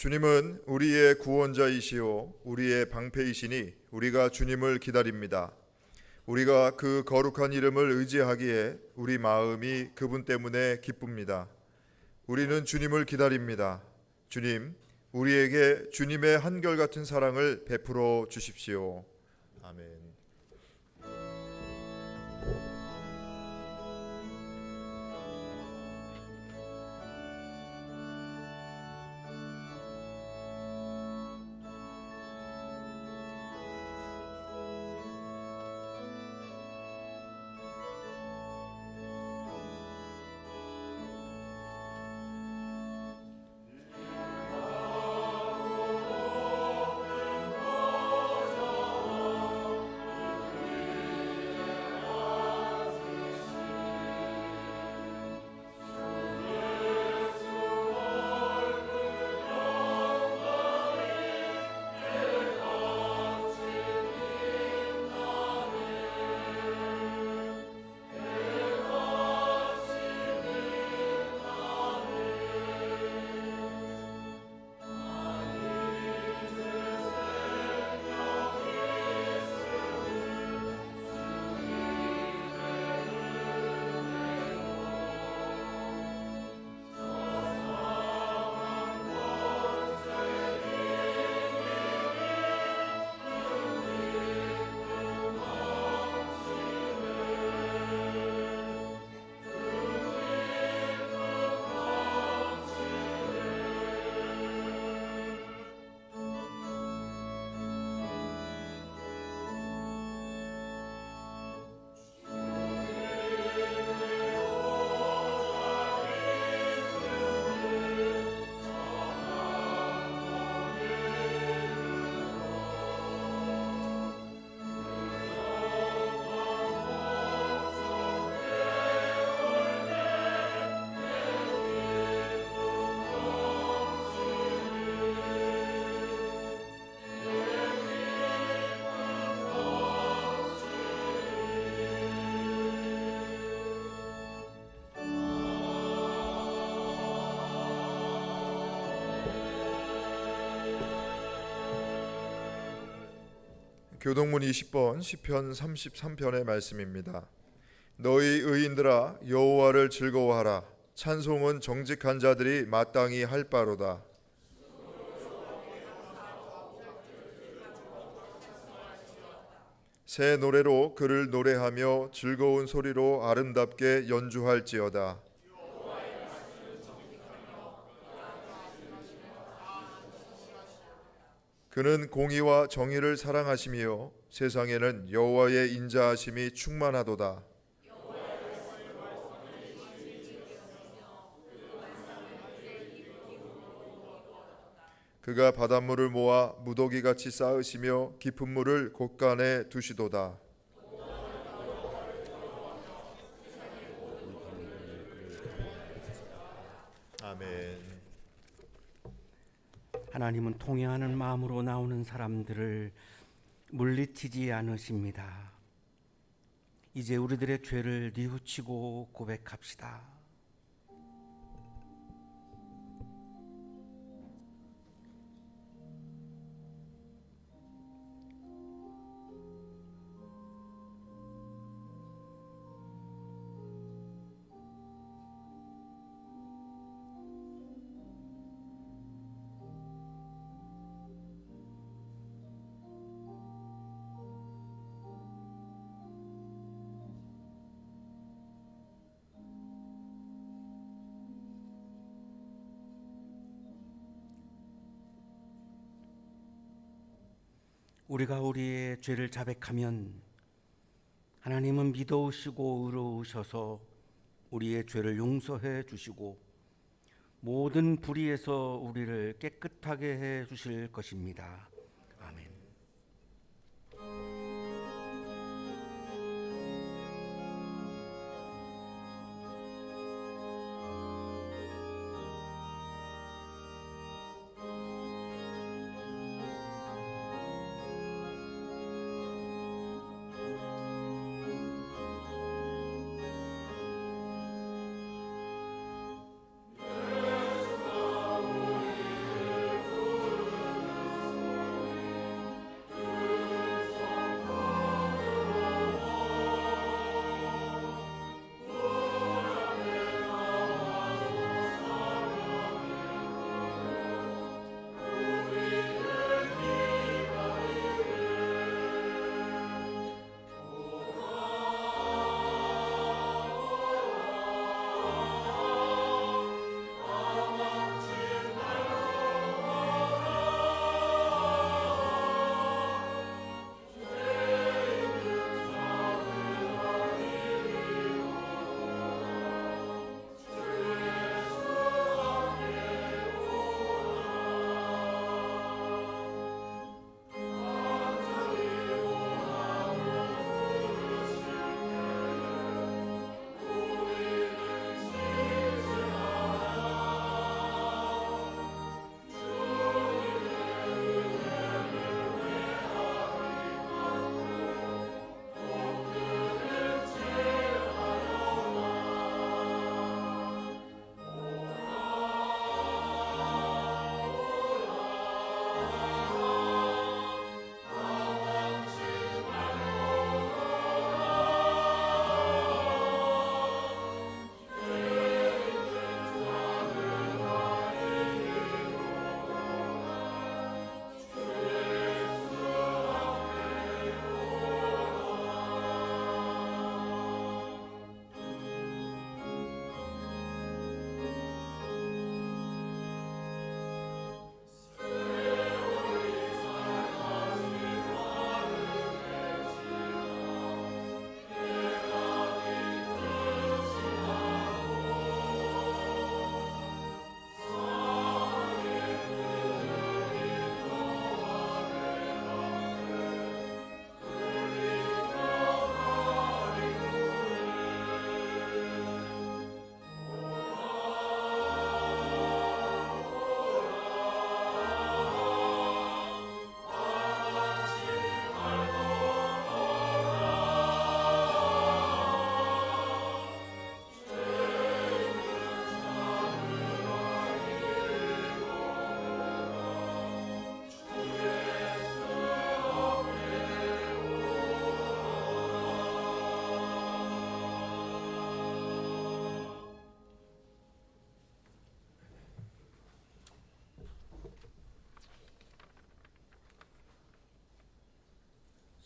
주님은 우리의 구원자이시요 우리의 방패이시니 우리가 주님을 기다립니다. 우리가 그 거룩한 이름을 의지하기에 우리 마음이 그분 때문에 기쁩니다. 우리는 주님을 기다립니다. 주님, 우리에게 주님의 한결같은 사랑을 베풀어 주십시오. 아멘. 교동문 20번 시편 33편의 말씀입니다. 너희 의인들아 여호와를 즐거워하라. 찬송은 정직한 자들이 마땅히 할 바로다. 새 노래로 그를 노래하며 즐거운 소리로 아름답게 연주할지어다. 그는 공의와 정의를 사랑하시며 세상에는 여호와의 인자하심이 충만하도다. 그가 바닷물을 모아 무더기같이 쌓으시며 깊은 물을 곳간에 두시도다. 아멘. 하나님은 통회하는 마음으로 나오는 사람들을 물리치지 않으십니다. 이제 우리들의 죄를 뉘우치고 고백합시다. 우리가 우리의 죄를 자백하면 하나님은 믿어오시고 의로우셔서 우리의 죄를 용서해 주시고 모든 불의에서 우리를 깨끗하게 해 주실 것입니다. 아멘.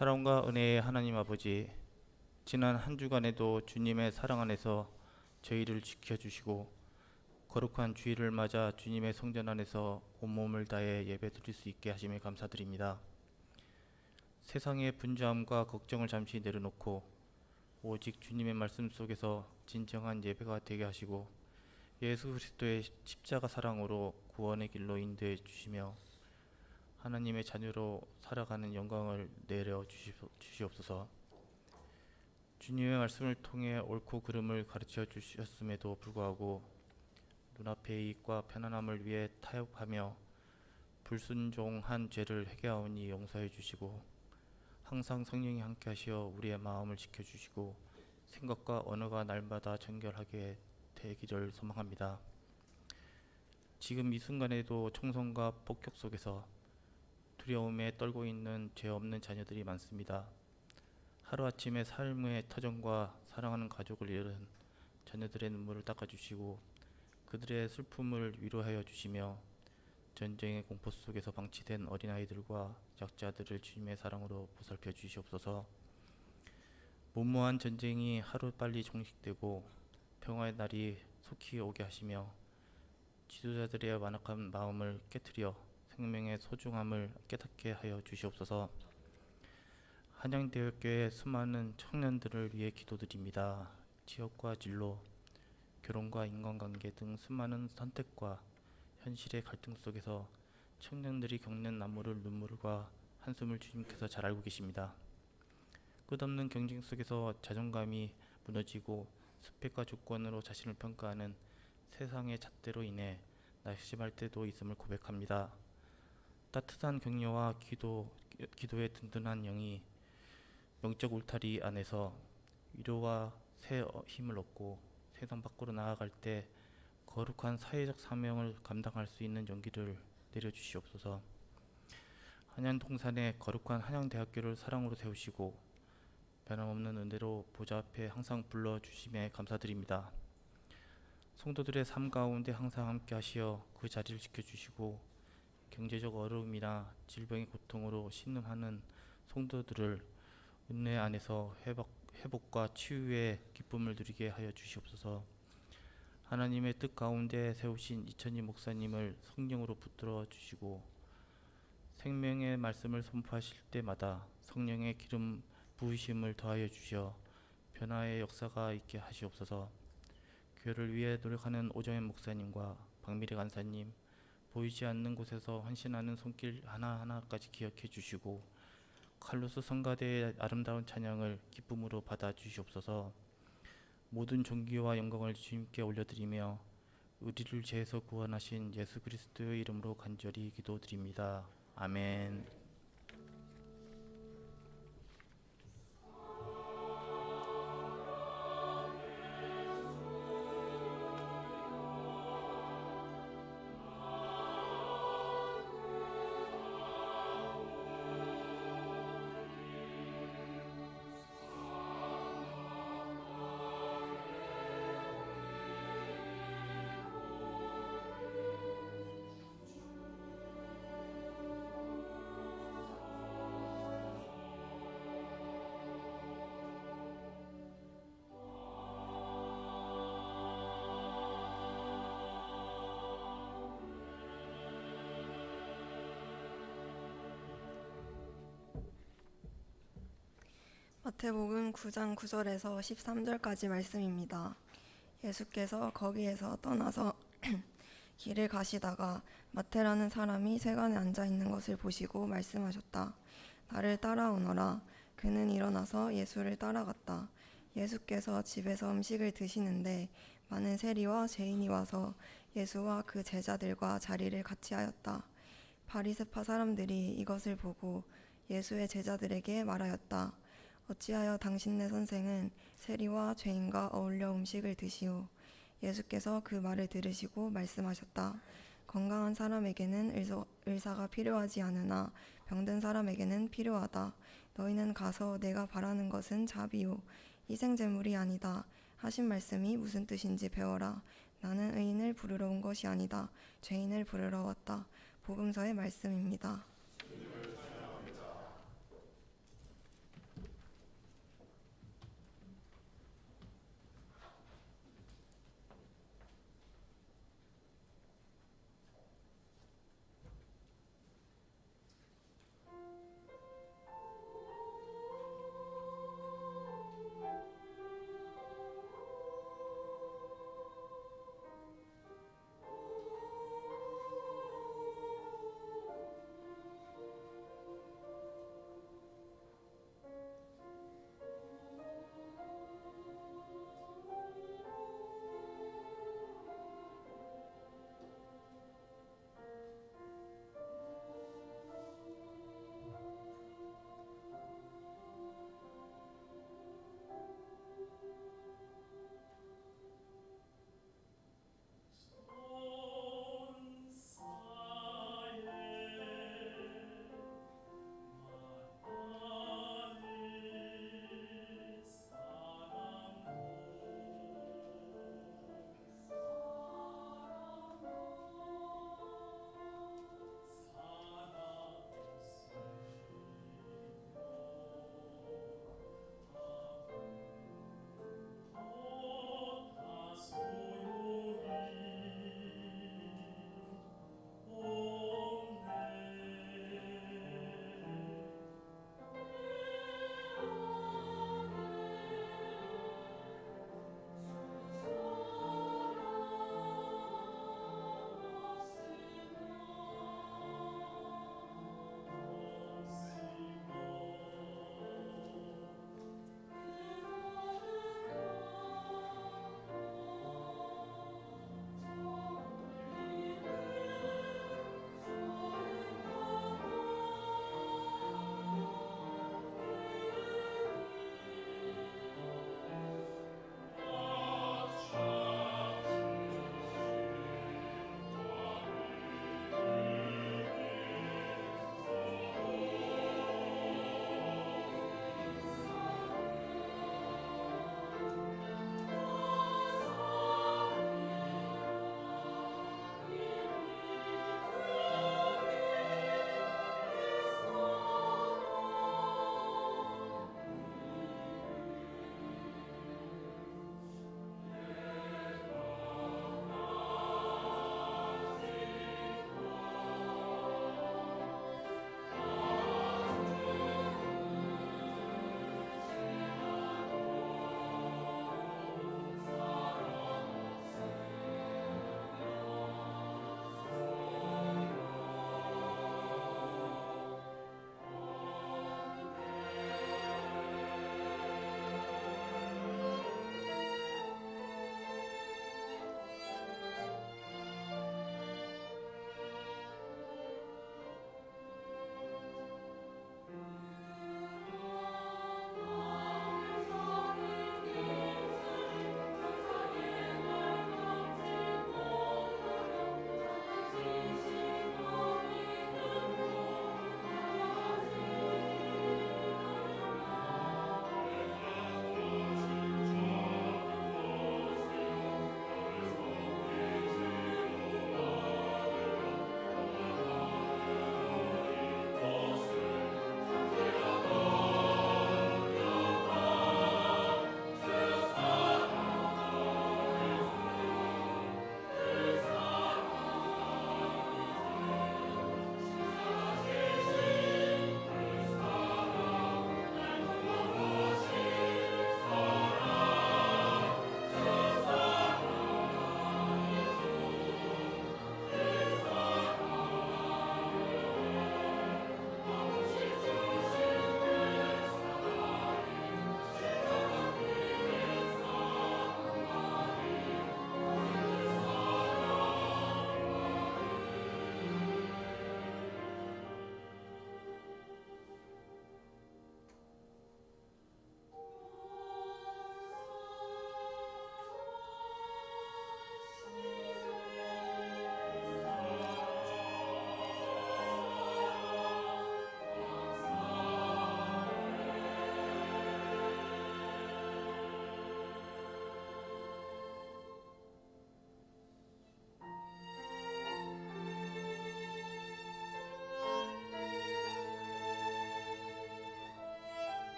사랑과 은혜의 하나님 아버지, 지난 한 주간에도 주님의 사랑 안에서 저희를 지켜주시고 거룩한 주일을 맞아 주님의 성전 안에서 온몸을 다해 예배드릴 수 있게 하심에 감사드립니다. 세상의 분주함과 걱정을 잠시 내려놓고 오직 주님의 말씀 속에서 진정한 예배가 되게 하시고 예수 그리스도의 십자가 사랑으로 구원의 길로 인도해 주시며 하나님의 자녀로 살아가는 영광을 내려 주시옵소서. 주님의 말씀을 통해 옳고 그름을 가르쳐 주셨음에도 불구하고 눈앞의 이익과 편안함을 위해 타협하며 불순종한 죄를 회개하오니 용서해 주시고 항상 성령이 함께 하시어 우리의 마음을 지켜주시고 생각과 언어가 날마다 정결하게 되기를 소망합니다. 지금 이 순간에도 총성과 폭격 속에서 두려움에 떨고 있는 죄 없는 자녀들이 많습니다. 하루아침에 삶의 터전과 사랑하는 가족을 잃은 자녀들의 눈물을 닦아주시고 그들의 슬픔을 위로하여 주시며 전쟁의 공포 속에서 방치된 어린아이들과 약자들을 주님의 사랑으로 보살펴 주시옵소서. 무모한 전쟁이 하루빨리 종식되고 평화의 날이 속히 오게 하시며 지도자들의 완악한 마음을 깨트려 생명의 소중함을 깨닫게 하여 주시옵소서. 한양대학교의 수많은 청년들을 위해 기도드립니다. 취업과 진로, 결혼과 인간관계 등 수많은 선택과 현실의 갈등 속에서 청년들이 겪는 눈물과 한숨을 주님께서 잘 알고 계십니다. 끝없는 경쟁 속에서 자존감이 무너지고 스펙과 조건으로 자신을 평가하는 세상의 잣대로 인해 낙심할 때도 있음을 고백합니다. 따뜻한 격려와 기도의 든든한 영이 영적 울타리 안에서 위로와 새 힘을 얻고 세상 밖으로 나아갈 때 거룩한 사회적 사명을 감당할 수 있는 용기를 내려주시옵소서. 한양동산의 거룩한 한양대학교를 사랑으로 세우시고 변함없는 은혜로 보좌 앞에 항상 불러주심에 감사드립니다. 성도들의 삶 가운데 항상 함께 하시어 그 자리를 지켜주시고 경제적 어려움이나 질병의 고통으로 신음하는 성도들을 은혜 안에서 회복과 치유의 기쁨을 누리게 하여 주시옵소서. 하나님의 뜻 가운데 세우신 이천희 목사님을 성령으로 붙들어 주시고 생명의 말씀을 선포하실 때마다 성령의 기름 부으심을 더하여 주시어 변화의 역사가 있게 하시옵소서. 교회를 위해 노력하는 오정현 목사님과 박미래 간사님, 보이지 않는 곳에서 헌신하는 손길 하나하나까지 기억해 주시고 칼로스 성가대의 아름다운 찬양을 기쁨으로 받아 주시옵소서. 모든 존귀와 영광을 주님께 올려드리며 우리를 죄에서 구원하신 예수 그리스도의 이름으로 간절히 기도드립니다. 아멘. 마태복음 9장 9절에서 13절까지 말씀입니다. 예수께서 거기에서 떠나서 길을 가시다가 마태라는 사람이 세간에 앉아 있는 것을 보시고 말씀하셨다. 나를 따라오너라. 그는 일어나서 예수를 따라갔다. 예수께서 집에서 음식을 드시는데 많은 세리와 죄인이 와서 예수와 그 제자들과 자리를 같이 하였다. 바리새파 사람들이 이것을 보고 예수의 제자들에게 말하였다. 어찌하여 당신네 선생은 세리와 죄인과 어울려 음식을 드시오? 예수께서 그 말을 들으시고 말씀하셨다. 건강한 사람에게는 의사가 필요하지 않으나 병든 사람에게는 필요하다. 너희는 가서 내가 바라는 것은 자비요 희생제물이 아니다 하신 말씀이 무슨 뜻인지 배워라. 나는 의인을 부르러 온 것이 아니다 죄인을 부르러 왔다. 복음서의 말씀입니다.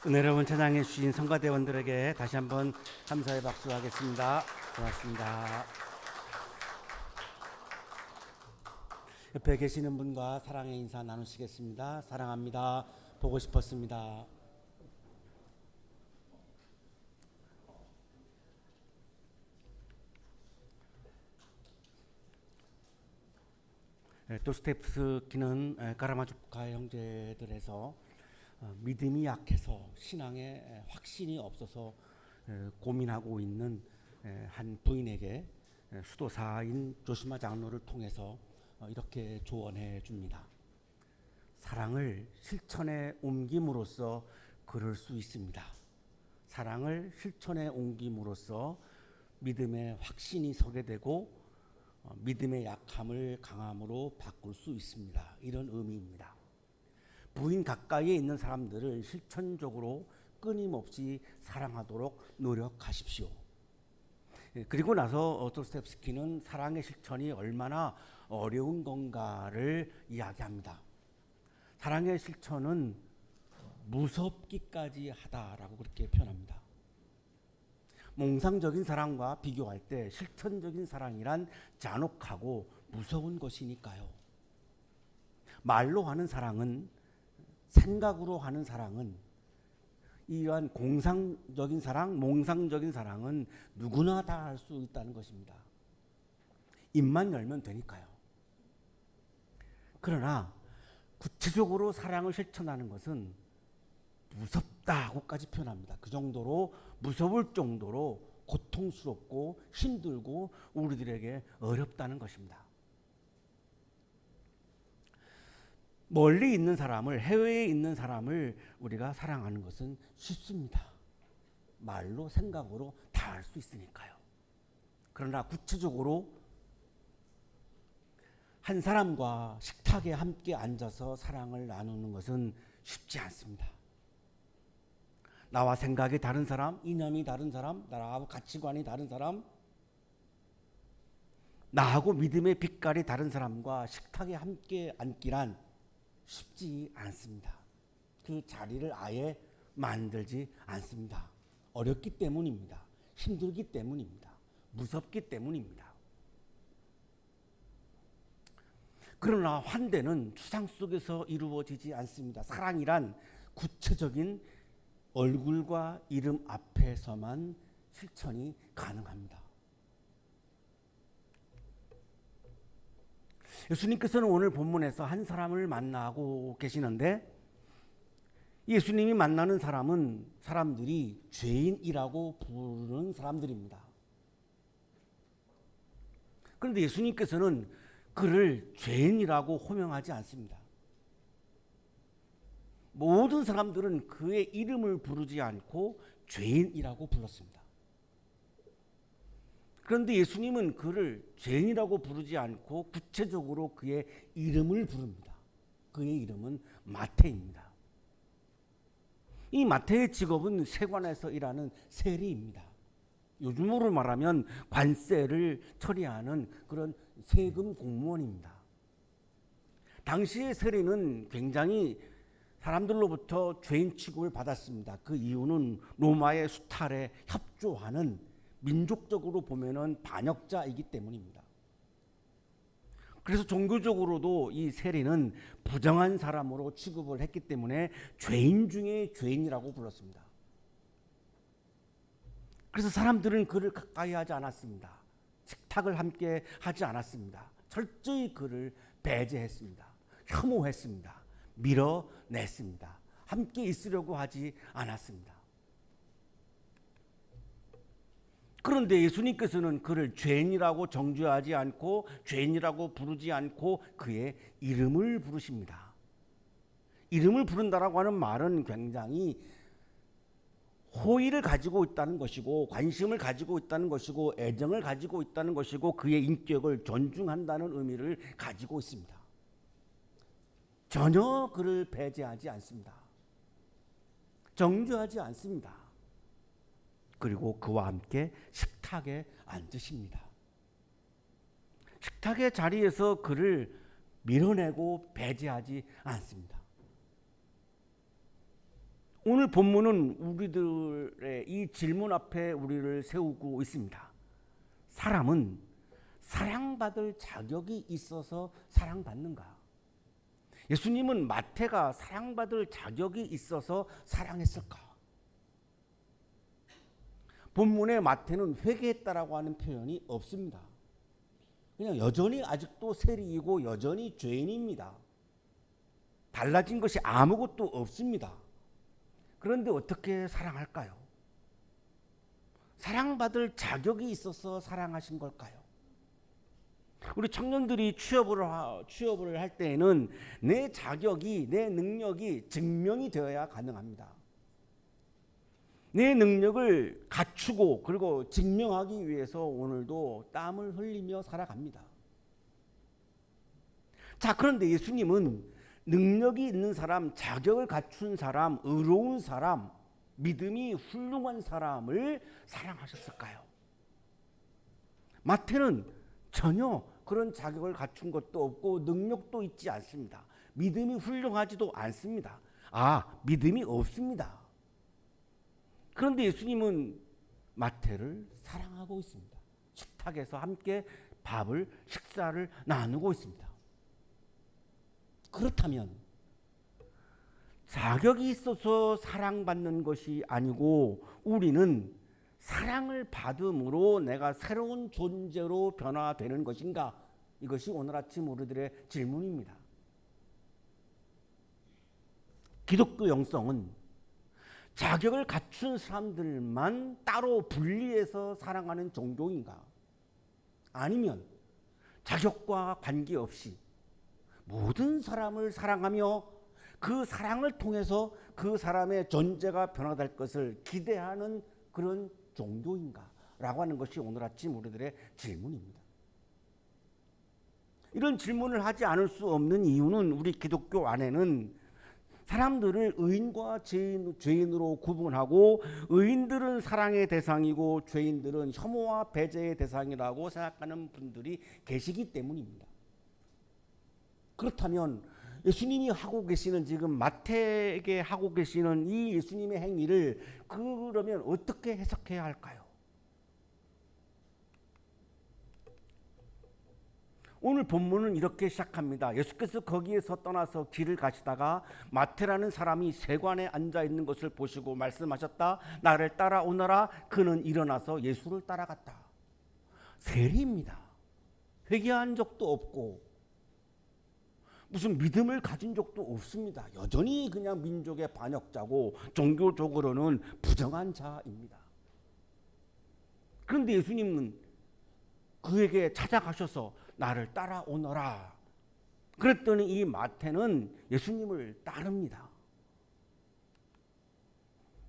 은혜로운 찬양해 주신 성가대원들에게 다시 한번 감사의 박수하겠습니다. 고맙습니다. 옆에 계시는 분과 사랑의 인사 나누시겠습니다. 사랑합니다. 보고 싶었습니다. 도스토옙스키는 카라마조프카 형제들에서 믿음이 약해서 신앙에 확신이 없어서 고민하고 있는 한 부인에게 수도사인 조시마 장로를 통해서 이렇게 조언해 줍니다. 사랑을 실천에 옮김으로써 그럴 수 있습니다. 사랑을 실천에 옮김으로써 믿음의 확신이 서게 되고 믿음의 약함을 강함으로 바꿀 수 있습니다. 이런 의미입니다. 부인 가까이에 있는 사람들을 실천적으로 끊임없이 사랑하도록 노력하십시오. 그리고 나서 도스토옙스키는 사랑의 실천이 얼마나 어려운 건가를 이야기합니다. 사랑의 실천은 무섭기까지 하다라고 그렇게 표현합니다. 몽상적인 사랑과 비교할 때 실천적인 사랑이란 잔혹하고 무서운 것이니까요. 말로 하는 사랑은, 생각으로 하는 사랑은, 이러한 공상적인 사랑, 몽상적인 사랑은 누구나 다 할 수 있다는 것입니다. 입만 열면 되니까요. 그러나 구체적으로 사랑을 실천하는 것은 무섭다고까지 표현합니다. 그 정도로 무서울 정도로 고통스럽고 힘들고 우리들에게 어렵다는 것입니다. 멀리 있는 사람을, 해외에 있는 사람을 우리가 사랑하는 것은 쉽습니다. 말로, 생각으로 다 할 수 있으니까요. 그러나 구체적으로 한 사람과 식탁에 함께 앉아서 사랑을 나누는 것은 쉽지 않습니다. 나와 생각이 다른 사람, 이념이 다른 사람, 나하고 가치관이 다른 사람, 나하고 믿음의 빛깔이 다른 사람과 식탁에 함께 앉기란 쉽지 않습니다. 그 자리를 아예 만들지 않습니다. 어렵기 때문입니다. 힘들기 때문입니다. 무섭기 때문입니다. 그러나 환대는 추상 속에서 이루어지지 않습니다. 사랑이란 구체적인 얼굴과 이름 앞에서만 실천이 가능합니다. 예수님께서는 오늘 본문에서 한 사람을 만나고 계시는데, 예수님이 만나는 사람은 사람들이 죄인이라고 부르는 사람들입니다. 그런데 예수님께서는 그를 죄인이라고 호명하지 않습니다. 모든 사람들은 그의 이름을 부르지 않고 죄인이라고 불렀습니다. 그런데 예수님은 그를 죄인이라고 부르지 않고 구체적으로 그의 이름을 부릅니다. 그의 이름은 마태입니다. 이 마태의 직업은 세관에서 일하는 세리입니다. 요즘으로 말하면 관세를 처리하는 그런 세금 공무원입니다. 당시의 세리는 굉장히 사람들로부터 죄인 취급을 받았습니다. 그 이유는 로마의 수탈에 협조하는, 민족적으로 보면은 반역자이기 때문입니다. 그래서 종교적으로도 이 세리는 부정한 사람으로 취급을 했기 때문에 죄인 중에 죄인이라고 불렀습니다. 그래서 사람들은 그를 가까이 하지 않았습니다. 식탁을 함께 하지 않았습니다. 철저히 그를 배제했습니다. 혐오했습니다. 밀어냈습니다. 함께 있으려고 하지 않았습니다. 그런데 예수님께서는 그를 죄인이라고 정죄하지 않고 죄인이라고 부르지 않고 그의 이름을 부르십니다. 이름을 부른다라고 하는 말은 굉장히 호의를 가지고 있다는 것이고, 관심을 가지고 있다는 것이고, 애정을 가지고 있다는 것이고, 그의 인격을 존중한다는 의미를 가지고 있습니다. 전혀 그를 배제하지 않습니다. 정죄하지 않습니다. 그리고 그와 함께 식탁에 앉으십니다. 식탁의 자리에서 그를 밀어내고 배제하지 않습니다. 오늘 본문은 우리들의 이 질문 앞에 우리를 세우고 있습니다. 사람은 사랑받을 자격이 있어서 사랑받는가? 예수님은 마태가 사랑받을 자격이 있어서 사랑했을까? 본문에 마태는 회개했다라고 하는 표현이 없습니다. 그냥 여전히 아직도 세리이고 여전히 죄인입니다. 달라진 것이 아무것도 없습니다. 그런데 어떻게 사랑할까요? 사랑받을 자격이 있어서 사랑하신 걸까요? 우리 청년들이 취업을 할 때에는 내 자격이, 내 능력이 증명이 되어야 가능합니다. 내 능력을 갖추고 그리고 증명하기 위해서 오늘도 땀을 흘리며 살아갑니다. 자, 그런데 예수님은 능력이 있는 사람, 자격을 갖춘 사람, 의로운 사람, 믿음이 훌륭한 사람을 사랑하셨을까요? 마태는 전혀 그런 자격을 갖춘 것도 없고 능력도 있지 않습니다. 믿음이 훌륭하지도 않습니다. 믿음이 없습니다. 그런데 예수님은 마태를 사랑하고 있습니다. 식탁에서 함께 식사를 나누고 있습니다. 그렇다면 자격이 있어서 사랑받는 것이 아니고 우리는 사랑을 받음으로 내가 새로운 존재로 변화되는 것인가? 이것이 오늘 아침 우리들의 질문입니다. 기독교 영성은 자격을 갖춘 사람들만 따로 분리해서 사랑하는 종교인가? 아니면 자격과 관계없이 모든 사람을 사랑하며 그 사랑을 통해서 그 사람의 존재가 변화될 것을 기대하는 그런 종교인가? 라고 하는 것이 오늘 아침 우리들의 질문입니다. 이런 질문을 하지 않을 수 없는 이유는 우리 기독교 안에는 사람들을 의인과 죄인으로 구분하고 의인들은 사랑의 대상이고 죄인들은 혐오와 배제의 대상이라고 생각하는 분들이 계시기 때문입니다. 그렇다면 예수님이 하고 계시는 지금 마태에게 하고 계시는 이 예수님의 행위를 그러면 어떻게 해석해야 할까요? 오늘 본문은 이렇게 시작합니다. 예수께서 거기에서 떠나서 길을 가시다가 마태라는 사람이 세관에 앉아 있는 것을 보시고 말씀하셨다. 나를 따라오너라. 그는 일어나서 예수를 따라갔다. 세리입니다. 회개한 적도 없고 무슨 믿음을 가진 적도 없습니다. 여전히 그냥 민족의 반역자고 종교적으로는 부정한 자입니다. 그런데 예수님은 그에게 찾아가셔서 나를 따라오너라. 그랬더니 이 마태는 예수님을 따릅니다.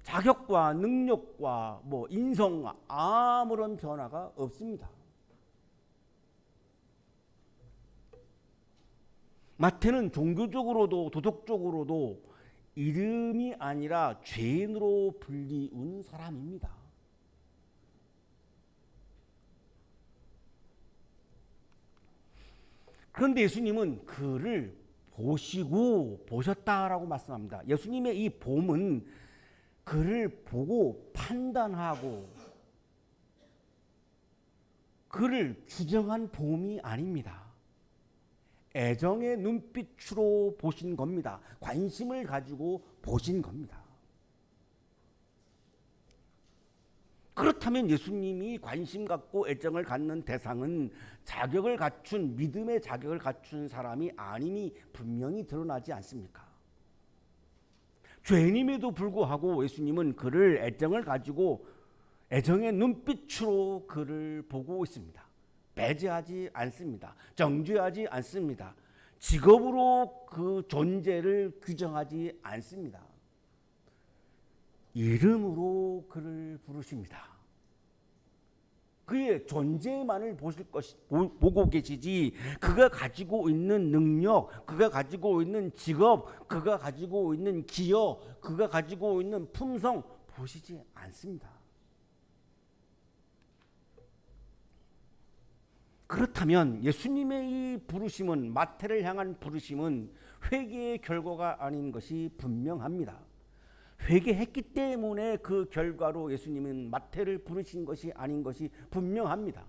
자격과 능력과 인성과 아무런 변화가 없습니다. 마태는 종교적으로도 도덕적으로도 이름이 아니라 죄인으로 불리운 사람입니다. 그런데 예수님은 그를 보셨다라고 말씀합니다. 예수님의 이 봄은 그를 보고 판단하고 그를 규정한 봄이 아닙니다. 애정의 눈빛으로 보신 겁니다. 관심을 가지고 보신 겁니다. 그렇다면 예수님이 관심 갖고 애정을 갖는 대상은 자격을 갖춘 믿음의 자격을 갖춘 사람이 아님이 분명히 드러나지 않습니까? 죄인임에도 불구하고 예수님은 그를 애정을 가지고 애정의 눈빛으로 그를 보고 있습니다. 배제하지 않습니다. 정죄하지 않습니다. 직업으로 그 존재를 규정하지 않습니다. 이름으로 그를 부르십니다. 그의 존재만을 보고 계시지 그가 가지고 있는 능력, 그가 가지고 있는 직업, 그가 가지고 있는 기여, 그가 가지고 있는 품성 보시지 않습니다. 그렇다면 예수님의 이 부르심은 마태를 향한 부르심은 회개의 결과가 아닌 것이 분명합니다. 회개했기 때문에 그 결과로 예수님은 마태를 부르신 것이 아닌 것이 분명합니다.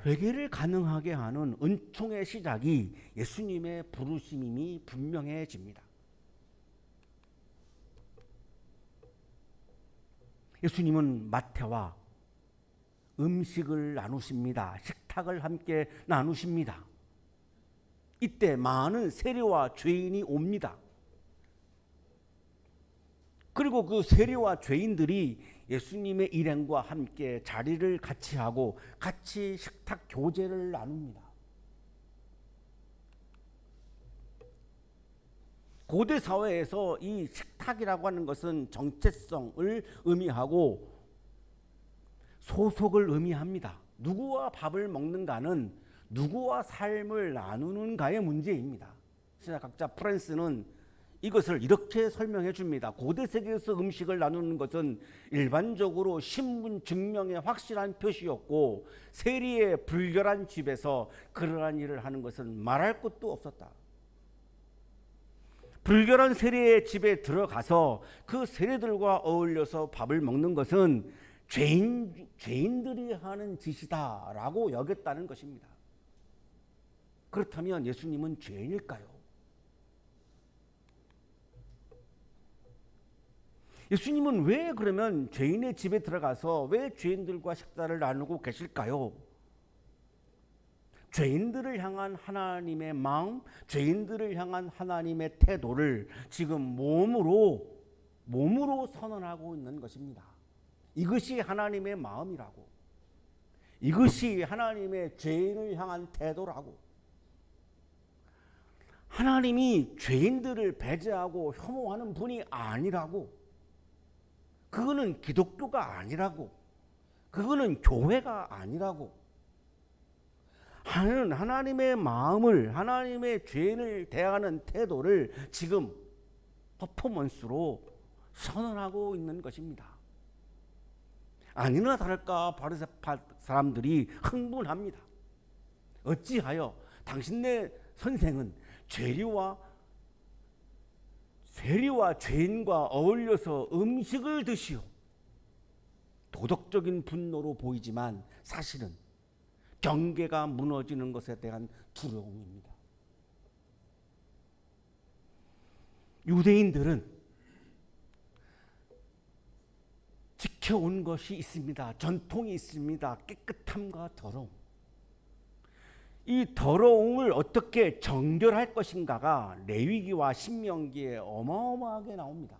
회개를 가능하게 하는 은총의 시작이 예수님의 부르심임이 분명해집니다. 예수님은 마태와 음식을 나누십니다. 식탁을 함께 나누십니다. 이때 많은 세리와 죄인이 옵니다. 그리고 그 세리와 죄인들이 예수님의 일행과 함께 자리를 같이 하고 같이 식탁 교제를 나눕니다. 고대 사회에서 이 식탁이라고 하는 것은 정체성을 의미하고 소속을 의미합니다. 누구와 밥을 먹는가는 누구와 삶을 나누는가의 문제입니다. 신학학자 프란스는 이것을 이렇게 설명해 줍니다. 고대 세계에서 음식을 나누는 것은 일반적으로 신분 증명의 확실한 표시였고 세리의 불결한 집에서 그러한 일을 하는 것은 말할 것도 없었다. 불결한 세리의 집에 들어가서 그 세리들과 어울려서 밥을 먹는 것은 죄인들이 하는 짓이다라고 여겼다는 것입니다. 그렇다면 예수님은 죄인일까요? 예수님은 왜 그러면 죄인의 집에 들어가서 왜 죄인들과 식사를 나누고 계실까요? 죄인들을 향한 하나님의 마음, 죄인들을 향한 하나님의 태도를 지금 몸으로 선언하고 있는 것입니다. 이것이 하나님의 마음이라고. 이것이 하나님의 죄인을 향한 태도라고. 하나님이 죄인들을 배제하고 혐오하는 분이 아니라고. 그거는 기독교가 아니라고. 그거는 교회가 아니라고. 하나님의 마음을, 하나님의 죄인을 대하는 태도를 지금 퍼포먼스로 선언하고 있는 것입니다. 아니나 다를까 바리새파 사람들이 흥분합니다. 어찌하여 당신네 선생은 세리와 죄인과 어울려서 음식을 드시오. 도덕적인 분노로 보이지만 사실은 경계가 무너지는 것에 대한 두려움입니다. 유대인들은 지켜온 것이 있습니다. 전통이 있습니다. 깨끗함과 더러움. 이 더러움을 어떻게 정결할 것인가가 레위기와 신명기에 어마어마하게 나옵니다.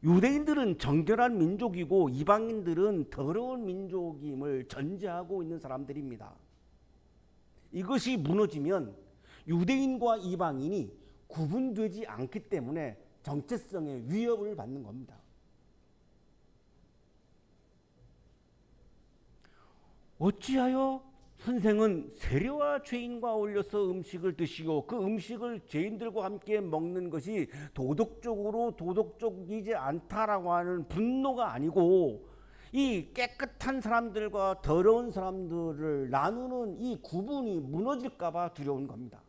유대인들은 정결한 민족이고 이방인들은 더러운 민족임을 전제하고 있는 사람들입니다. 이것이 무너지면 유대인과 이방인이 구분되지 않기 때문에 정체성의 위협을 받는 겁니다. 어찌하여 선생은 세리와 죄인과 어울려서 음식을 드시고 그 음식을 죄인들과 함께 먹는 것이 도덕적이지 않다라고 하는 분노가 아니고 이 깨끗한 사람들과 더러운 사람들을 나누는 이 구분이 무너질까 봐 두려운 겁니다.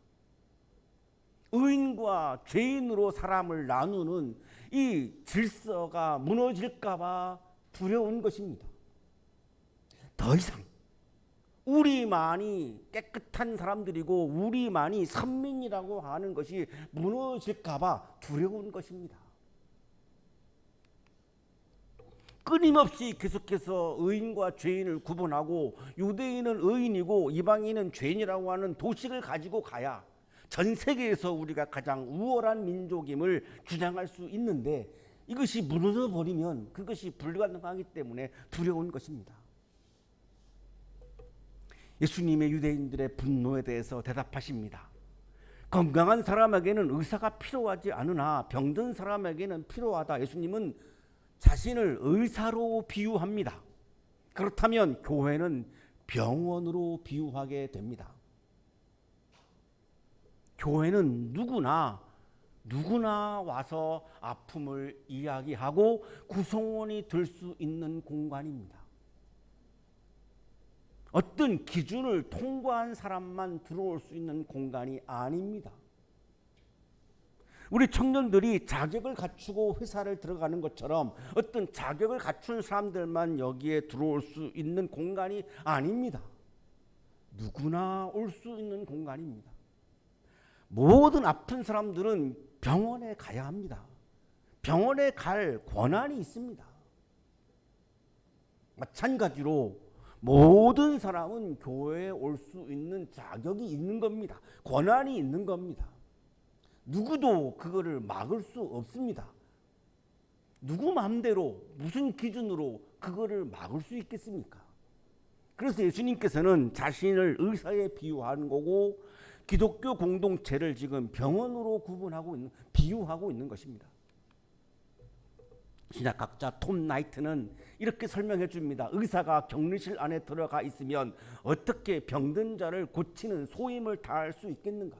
의인과 죄인으로 사람을 나누는 이 질서가 무너질까 봐 두려운 것입니다. 더 이상 우리만이 깨끗한 사람들이고 우리만이 선민이라고 하는 것이 무너질까 봐 두려운 것입니다. 끊임없이 계속해서 의인과 죄인을 구분하고 유대인은 의인이고 이방인은 죄인이라고 하는 도식을 가지고 가야 전 세계에서 우리가 가장 우월한 민족임을 주장할 수 있는데 이것이 무너져 버리면 그것이 불가능하기 때문에 두려운 것입니다. 예수님의 유대인들의 분노에 대해서 대답하십니다. 건강한 사람에게는 의사가 필요하지 않으나 병든 사람에게는 필요하다. 예수님은 자신을 의사로 비유합니다. 그렇다면 교회는 병원으로 비유하게 됩니다. 교회는 누구나 와서 아픔을 이야기하고 구성원이 될 수 있는 공간입니다. 어떤 기준을 통과한 사람만 들어올 수 있는 공간이 아닙니다. 우리 청년들이 자격을 갖추고 회사를 들어가는 것처럼 어떤 자격을 갖춘 사람들만 여기에 들어올 수 있는 공간이 아닙니다. 누구나 올 수 있는 공간입니다. 모든 아픈 사람들은 병원에 가야 합니다. 병원에 갈 권한이 있습니다. 마찬가지로 모든 사람은 교회에 올 수 있는 자격이 있는 겁니다. 권한이 있는 겁니다. 누구도 그거를 막을 수 없습니다. 누구 마음대로 무슨 기준으로 그거를 막을 수 있겠습니까? 그래서 예수님께서는 자신을 의사에 비유하는 거고 기독교 공동체를 지금 병원으로 비유하고 있는 것입니다. 신약학자 톰 나이트는 이렇게 설명해 줍니다. 의사가 격리실 안에 들어가 있으면 어떻게 병든 자를 고치는 소임을 다할 수 있겠는가?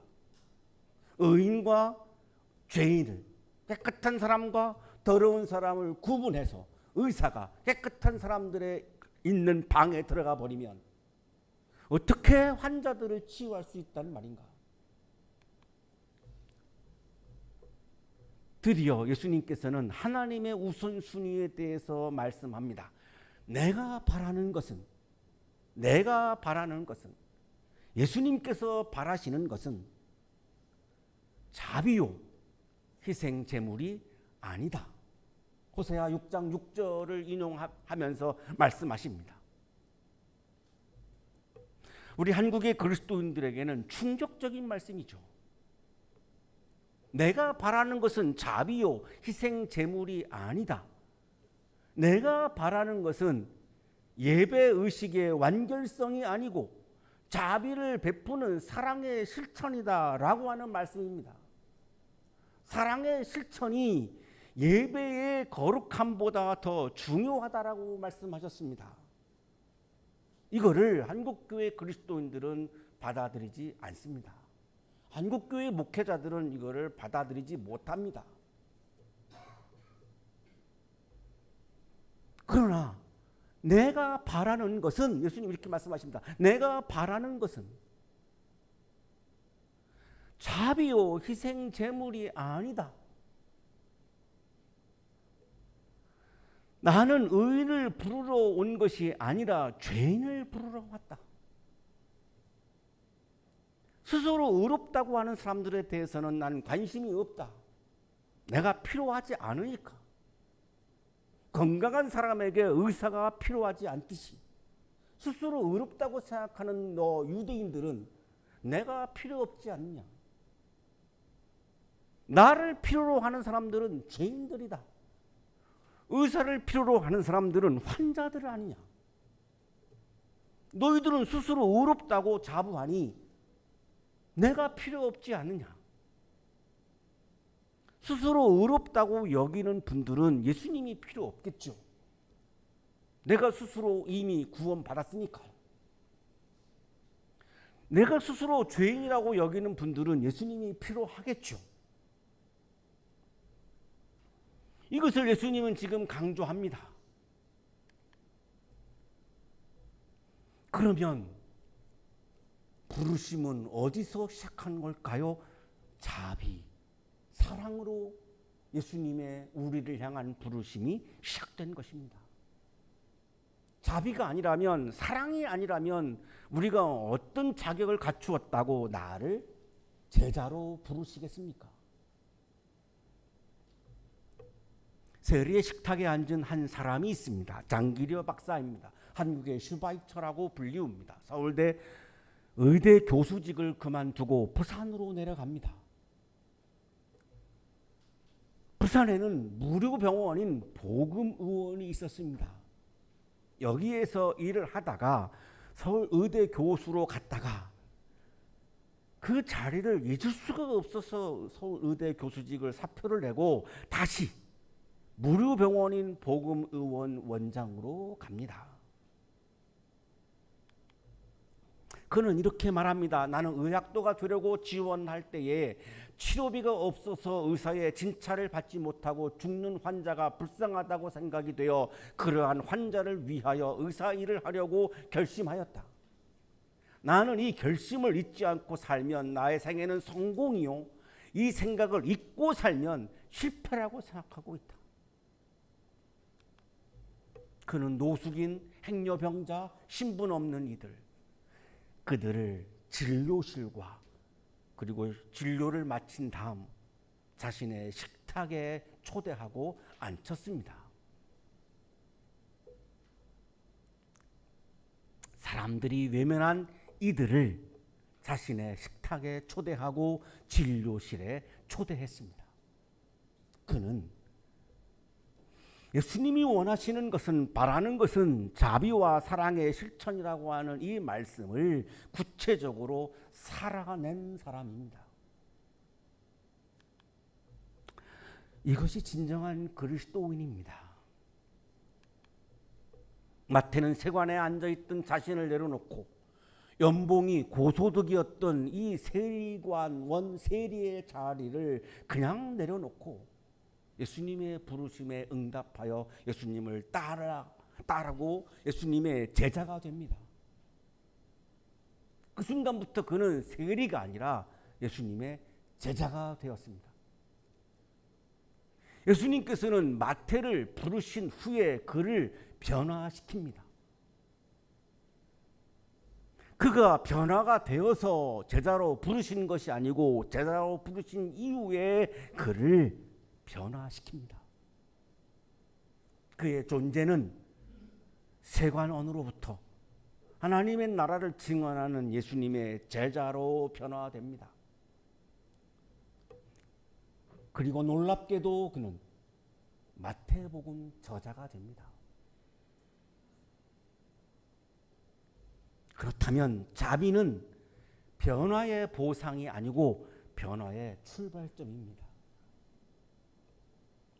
의인과 죄인을, 깨끗한 사람과 더러운 사람을 구분해서 의사가 깨끗한 사람들의 있는 방에 들어가 버리면 어떻게 환자들을 치유할 수 있다는 말인가? 드디어 예수님께서는 하나님의 우선순위에 대해서 말씀합니다. 내가 바라는 것은 예수님께서 바라시는 것은 자비요 희생 제물이 아니다. 호세아 6장 6절을 인용하면서 말씀하십니다. 우리 한국의 그리스도인들에게는 충격적인 말씀이죠. 내가 바라는 것은 자비요 희생 제물이 아니다. 내가 바라는 것은 예배 의식의 완결성이 아니고 자비를 베푸는 사랑의 실천이다라고 하는 말씀입니다. 사랑의 실천이 예배의 거룩함보다 더 중요하다라고 말씀하셨습니다. 이거를 한국교회 그리스도인들은 받아들이지 않습니다. 한국교회 목회자들은 이거를 받아들이지 못합니다. 그러나 내가 바라는 것은, 예수님 이렇게 말씀하십니다. 내가 바라는 것은 자비요 희생 제물이 아니다. 나는 의인을 부르러 온 것이 아니라 죄인을 부르러 왔다. 스스로 의롭다고 하는 사람들에 대해서는 나는 관심이 없다. 내가 필요하지 않으니까. 건강한 사람에게 의사가 필요하지 않듯이 스스로 의롭다고 생각하는 너 유대인들은 내가 필요 없지 않느냐. 나를 필요로 하는 사람들은 죄인들이다. 의사를 필요로 하는 사람들은 환자들 아니냐. 너희들은 스스로 의롭다고 자부하니 내가 필요 없지 않느냐. 스스로 의롭다고 여기는 분들은 예수님이 필요 없겠죠. 내가 스스로 이미 구원받았으니까요. 내가 스스로 죄인이라고 여기는 분들은 예수님이 필요하겠죠. 이것을 예수님은 지금 강조합니다. 그러면 부르심은 어디서 시작한 걸까요? 자비, 사랑으로 예수님의 우리를 향한 부르심이 시작된 것입니다. 자비가 아니라면, 사랑이 아니라면 우리가 어떤 자격을 갖추었다고 나를 제자로 부르시겠습니까? 세리의 식탁에 앉은 한 사람이 있습니다. 장기려 박사입니다. 한국의 슈바이처라고 불리웁니다. 서울대 의대 교수직을 그만두고 부산으로 내려갑니다. 부산에는 무료 병원인 복음의원이 있었습니다. 여기에서 일을 하다가 서울 의대 교수로 갔다가 그 자리를 잊을 수가 없어서 서울 의대 교수직을 사표를 내고 다시 무료 병원인 복음의원 원장으로 갑니다. 그는 이렇게 말합니다. 나는 의학도가 되려고 지원할 때에 치료비가 없어서 의사의 진찰을 받지 못하고 죽는 환자가 불쌍하다고 생각이 되어 그러한 환자를 위하여 의사 일을 하려고 결심하였다. 나는 이 결심을 잊지 않고 살면 나의 생애는 성공이요 이 생각을 잊고 살면 실패라고 생각하고 있다. 그는 노숙인, 행여병자, 신분 없는 이들, 그들을 진료실과 그리고 진료를 마친 다음 자신의 식탁에 초대하고 앉혔습니다. 사람들이 외면한 이들을 자신의 식탁에 초대하고 진료실에 초대했습니다. 그는 예수님이 원하시는 것은, 바라는 것은 자비와 사랑의 실천이라고 하는 이 말씀을 구체적으로 살아낸 사람입니다. 이것이 진정한 그리스도인입니다. 마태는 세관에 앉아있던 자신을 내려놓고 연봉이 고소득이었던 이 세리관 원세리의 자리를 그냥 내려놓고 예수님의 부르심에 응답하여 예수님을 따르고 예수님의 제자가 됩니다. 그 순간부터 그는 세리가 아니라 예수님의 제자가 되었습니다. 예수님께서는 마태를 부르신 후에 그를 변화시킵니다. 그가 변화가 되어서 제자로 부르신 것이 아니고 제자로 부르신 이후에 그를 변화시킵니다. 그의 존재는 세관 언어로부터 하나님의 나라를 증언하는 예수님의 제자로 변화됩니다. 그리고 놀랍게도 그는 마태복음 저자가 됩니다. 그렇다면 자비는 변화의 보상이 아니고 변화의 출발점입니다.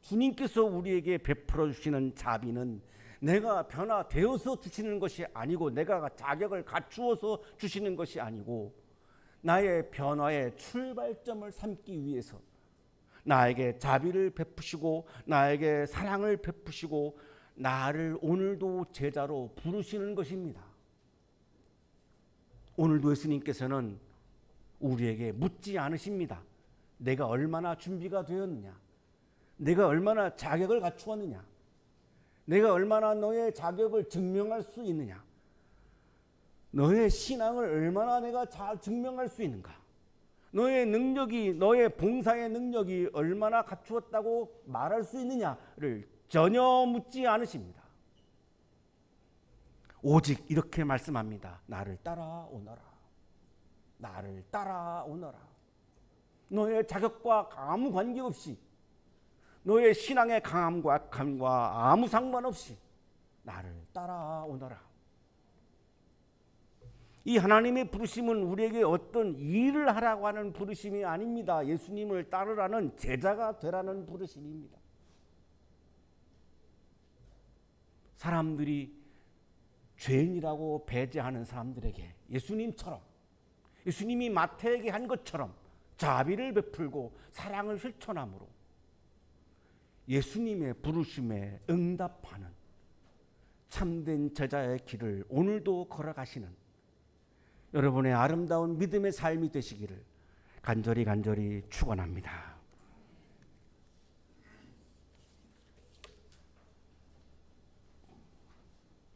주님께서 우리에게 베풀어 주시는 자비는 내가 변화되어서 주시는 것이 아니고, 내가 자격을 갖추어서 주시는 것이 아니고, 나의 변화의 출발점을 삼기 위해서 나에게 자비를 베푸시고 나에게 사랑을 베푸시고 나를 오늘도 제자로 부르시는 것입니다. 오늘도 예수님께서는 우리에게 묻지 않으십니다. 내가 얼마나 준비가 되었느냐, 내가 얼마나 자격을 갖추었느냐, 내가 얼마나 너의 자격을 증명할 수 있느냐, 너의 신앙을 얼마나 내가 잘 증명할 수 있는가, 너의 능력이, 너의 봉사의 능력이 얼마나 갖추었다고 말할 수 있느냐를 전혀 묻지 않으십니다. 오직 이렇게 말씀합니다. 나를 따라오너라. 나를 따라오너라. 너의 자격과 아무 관계없이, 너의 신앙의 강함과 약함과 아무 상관없이 나를 따라오너라. 이 하나님의 부르심은 우리에게 어떤 일을 하라고 하는 부르심이 아닙니다. 예수님을 따르라는, 제자가 되라는 부르심입니다. 사람들이 죄인이라고 배제하는 사람들에게 예수님처럼, 예수님이 마태에게 한 것처럼 자비를 베풀고 사랑을 실천함으로 예수님의 부르심에 응답하는 참된 제자의 길을 오늘도 걸어가시는 여러분의 아름다운 믿음의 삶이 되시기를 간절히 축원합니다.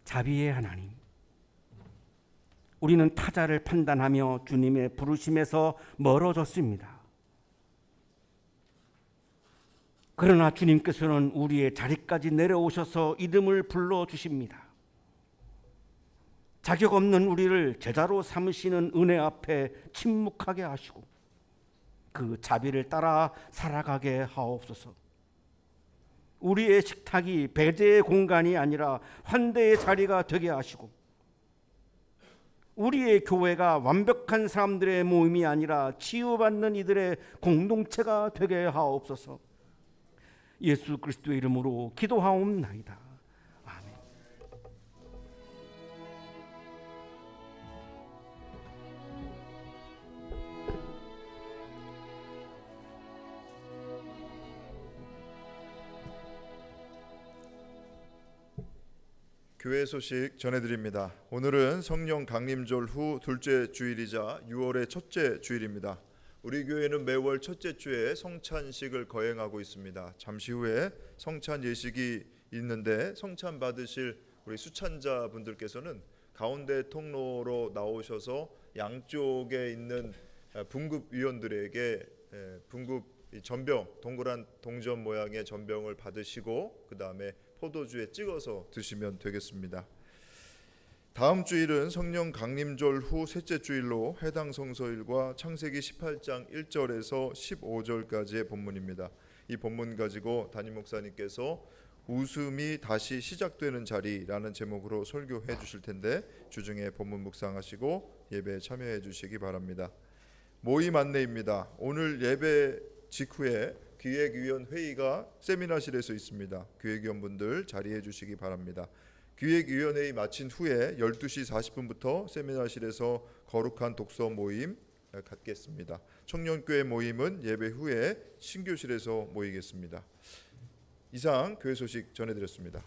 자비의 하나님, 우리는 타자를 판단하며 주님의 부르심에서 멀어졌습니다. 그러나 주님께서는 우리의 자리까지 내려오셔서 이름을 불러주십니다. 자격 없는 우리를 제자로 삼으시는 은혜 앞에 침묵하게 하시고 그 자비를 따라 살아가게 하옵소서. 우리의 식탁이 배제의 공간이 아니라 환대의 자리가 되게 하시고, 우리의 교회가 완벽한 사람들의 모임이 아니라 치유받는 이들의 공동체가 되게 하옵소서. 예수 그리스도의 이름으로 기도하옵나이다. 아멘. 교회 소식 전해드립니다. 오늘은 성령 강림절 후 둘째 주일이자 6월의 첫째 주일입니다. 우리 교회는 매월 첫째 주에 성찬식을 거행하고 있습니다. 잠시 후에 성찬 예식이 있는데 성찬 받으실 우리 수찬자분들께서는 가운데 통로로 나오셔서 양쪽에 있는 분급위원들에게 분급 전병, 동그란 동전 모양의 전병을 받으시고 그 다음에 포도주에 찍어서 드시면 되겠습니다. 다음 주일은 성령 강림절 후 셋째 주일로 해당 성서일과 창세기 18장 1절에서 15절까지의 본문입니다. 이 본문 가지고 담임 목사님께서 웃음이 다시 시작되는 자리라는 제목으로 설교해 주실 텐데 주중에 본문 묵상하시고 예배에 참여해 주시기 바랍니다. 모임 안내입니다. 오늘 예배 직후에 기획위원 회의가 세미나실에서 있습니다. 기획위원분들 자리해 주시기 바랍니다. 기획위원회의 마친 후에 12시 40분부터 세미나실에서 거룩한 독서 모임 갖겠습니다. 청년교회 모임은 예배 후에 신교실에서 모이겠습니다. 이상 교회 소식 전해드렸습니다.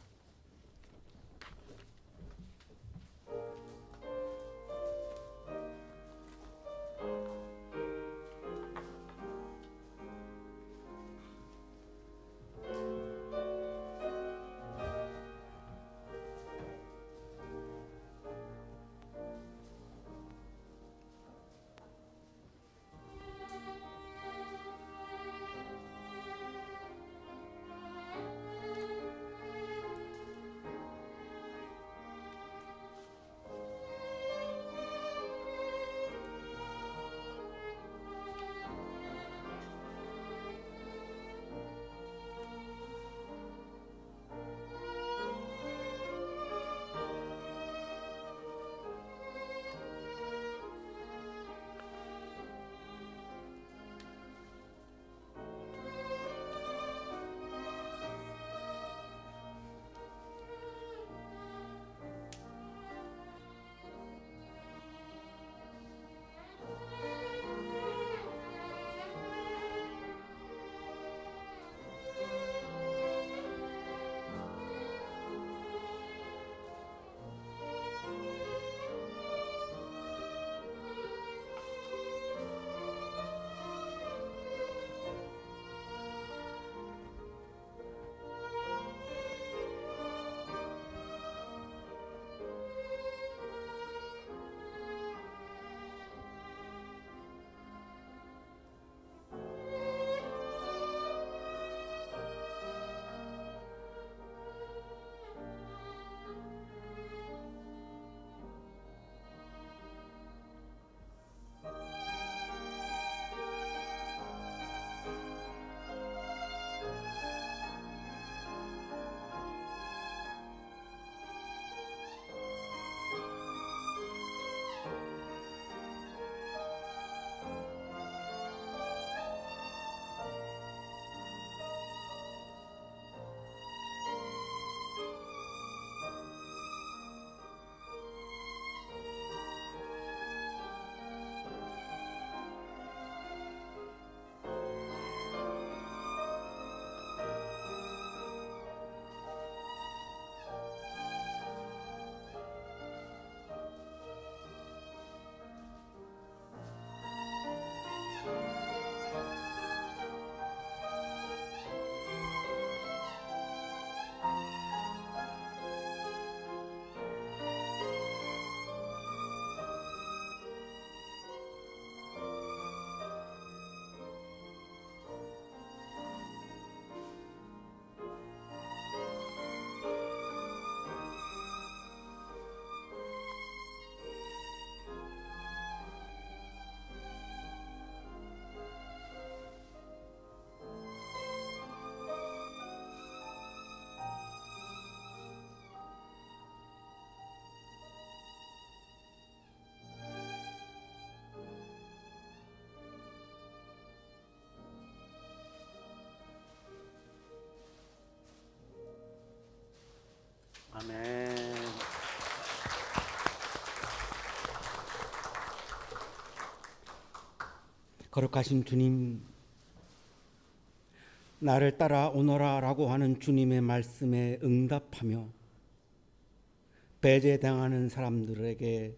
아멘. 거룩하신 주님, 나를 따라 오너라라고 하는 주님의 말씀에 응답하며 배제당하는 사람들에게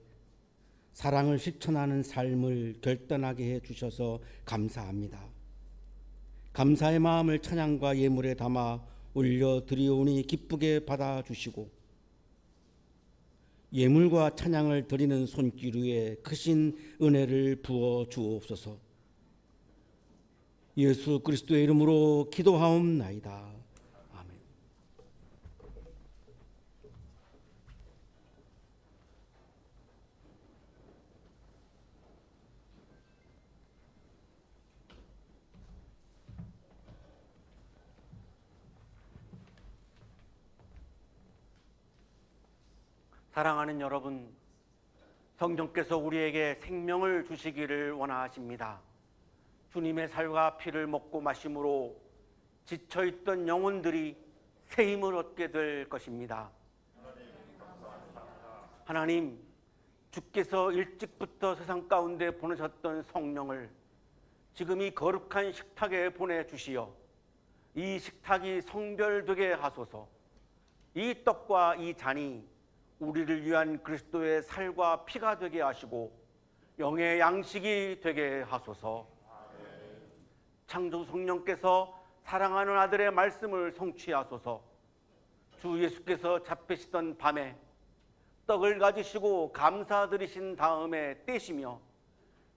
사랑을 실천하는 삶을 결단하게 해 주셔서 감사합니다. 감사의 마음을 찬양과 예물에 담아 올려드리오니 기쁘게 받아주시고 예물과 찬양을 드리는 손길 위에 크신 은혜를 부어 주옵소서. 예수 그리스도의 이름으로 기도하옵나이다. 아멘. 사랑하는 여러분, 성령께서 우리에게 생명을 주시기를 원하십니다. 주님의 살과 피를 먹고 마심으로 지쳐있던 영혼들이 새 힘을 얻게 될 것입니다. 하나님, 주께서 일찍부터 세상 가운데 보내셨던 성령을 지금 이 거룩한 식탁에 보내주시어 이 식탁이 성별되게 하소서. 이 떡과 이 잔이 우리를 위한 그리스도의 살과 피가 되게 하시고 영의 양식이 되게 하소서. 창조 성령께서 사랑하는 아들의 말씀을 성취하소서. 주 예수께서 잡히시던 밤에 떡을 가지시고 감사드리신 다음에 떼시며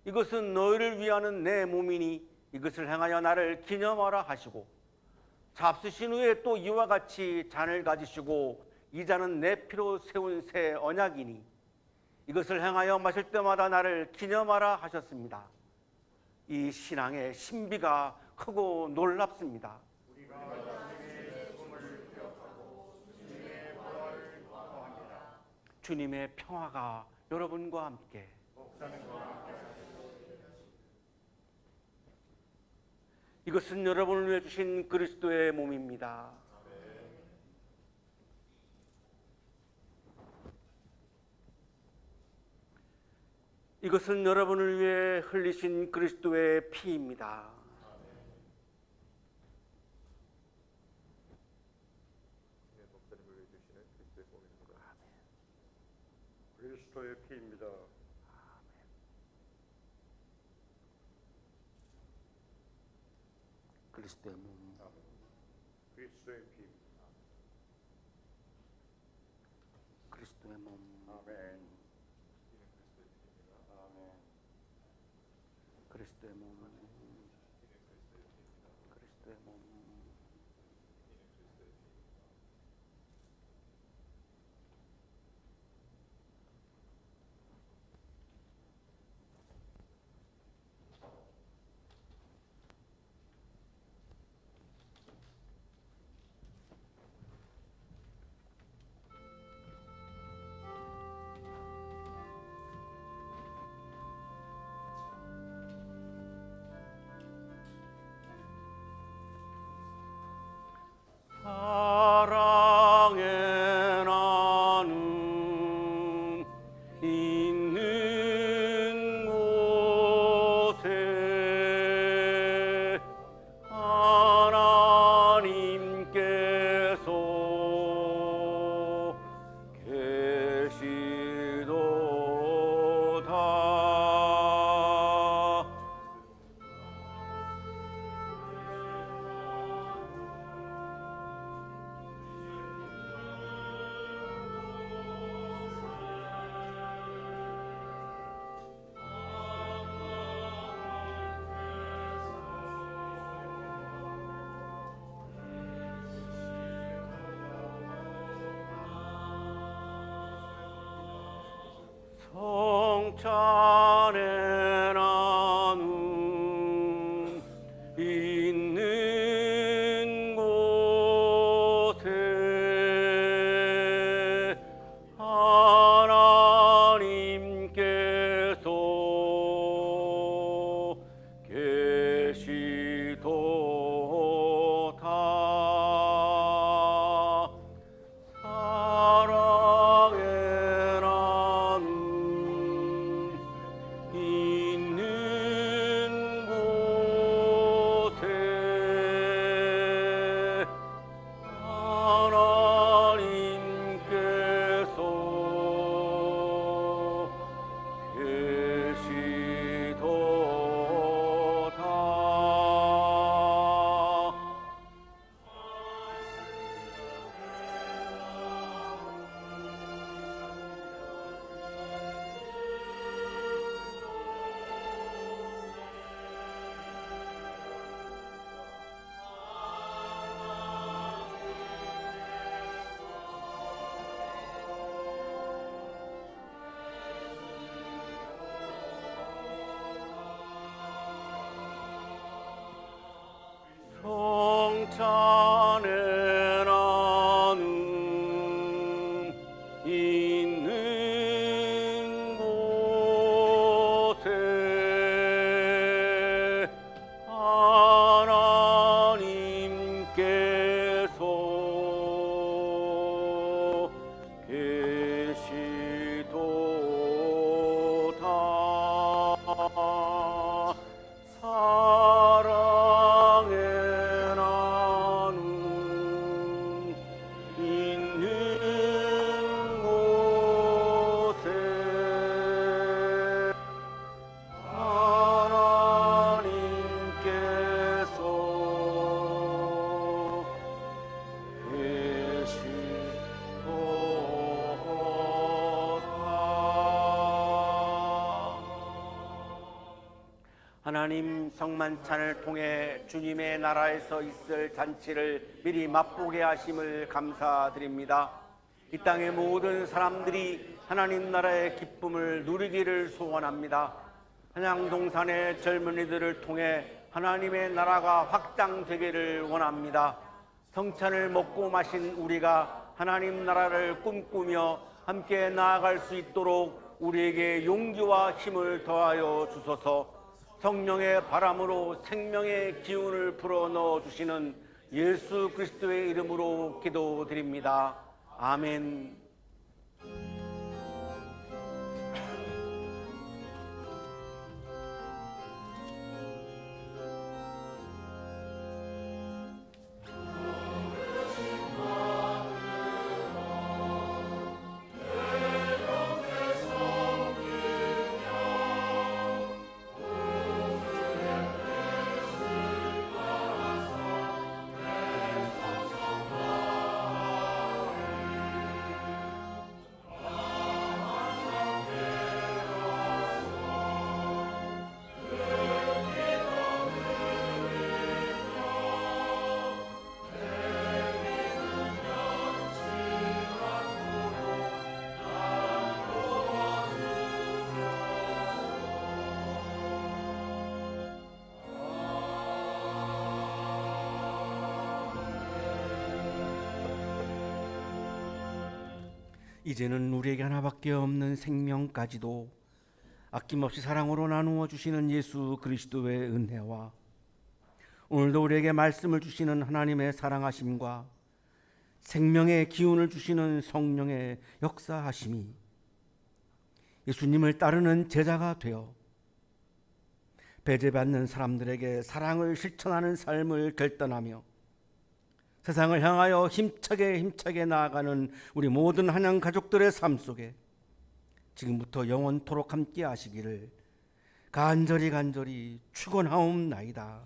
이것은 너희를 위하는 내 몸이니 이것을 행하여 나를 기념하라 하시고 잡수신 후에 또 이와 같이 잔을 가지시고 이 잔은 내 피로 세운 새 언약이니 이것을 행하여 마실 때마다 나를 기념하라 하셨습니다. 이 신앙의 신비가 크고 놀랍습니다. 주님의 평화가 여러분과 함께. 이것은 여러분을 위해 주신 그리스도의 몸입니다. 이것은 여러분을 위해 흘리신 그리스도의 피입니다. 그리스도의 피입니다. 그리스도의 몸. 그리스도의 피입니다. 그리스도의 몸. 아멘. 아멘. 그리스도의 몸. 그리스도의 몸. 사랑의 나눔 있는 곳에 하나님께서 계시도다. 성찬의 나눔 있는 곳에 하나님께서 계시도다. 사랑의 나눔 하나님 성만찬을 통해 주님의 나라에서 있을 잔치를 미리 맛보게 하심을 감사드립니다. 이 땅의 모든 사람들이 하나님 나라의 기쁨을 누리기를 소원합니다. 한양동산의 젊은이들을 통해 하나님의 나라가 확장되기를 원합니다. 성찬을 먹고 마신 우리가 하나님 나라를 꿈꾸며 함께 나아갈 수 있도록 우리에게 용기와 힘을 더하여 주소서. 성령의 바람으로 생명의 기운을 불어넣어 주시는 예수 그리스도의 이름으로 기도드립니다. 아멘. 이제는 우리에게 하나밖에 없는 생명까지도 아낌없이 사랑으로 나누어 주시는 예수 그리스도의 은혜와 오늘도 우리에게 말씀을 주시는 하나님의 사랑하심과 생명의 기운을 주시는 성령의 역사하심이 예수님을 따르는 제자가 되어 배제받는 사람들에게 사랑을 실천하는 삶을 결단하며 세상을 향하여 힘차게 나아가는 우리 모든 한양 가족들의 삶 속에 지금부터 영원토록 함께 하시기를 간절히 축원하옵나이다.